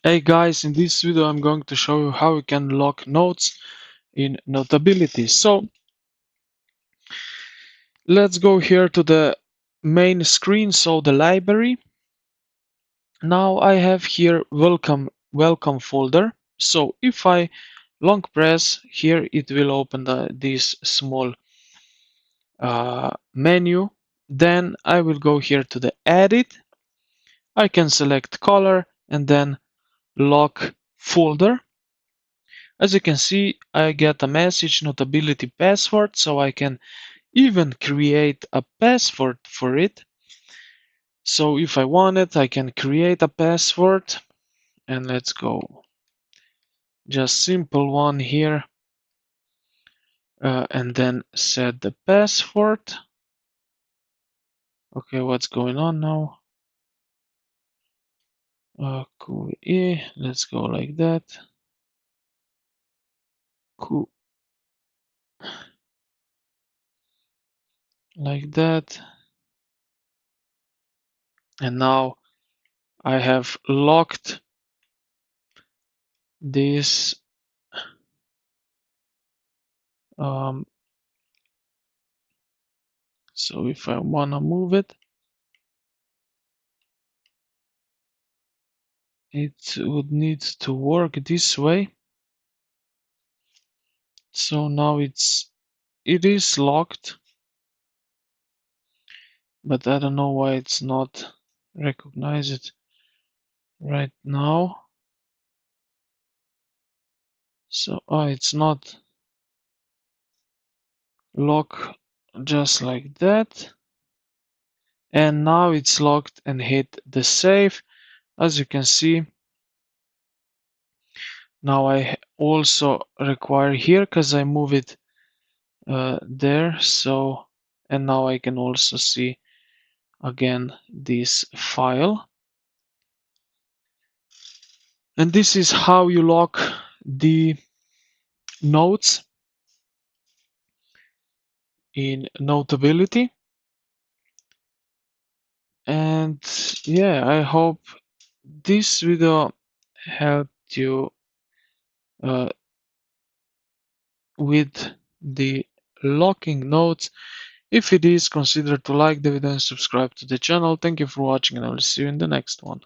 Hey guys, in this video I'm going to show you how you can lock notes in Notability. So let's go here to the main screen, so the library. Now I have here welcome folder. So if I long press here, it will open this small menu. Then I will go here to the edit. I can select color and then lock folder. As you can see, I get a message Notability password, so I can even create a password for it. So if I want it, I can create a password, and let's go. Just simple one here, and then set the password. Okay, what's going on now? Cool. Let's go like that. Cool. Like that. And now I have locked this so if I wanna move it, it would need to work this way. So now it is locked, but I don't know why it's not recognize it right now. So it's not lock just like that. And now it's locked and hit the save. As you can see, now I also require here because I move it there. So, and now I can also see again this file. And this is how you lock the notes in Notability. And yeah, I hope this video helped you uh, with the locking notes. If it is, consider to like the video and subscribe to the channel. Thank you for watching, and I will see you in the next one.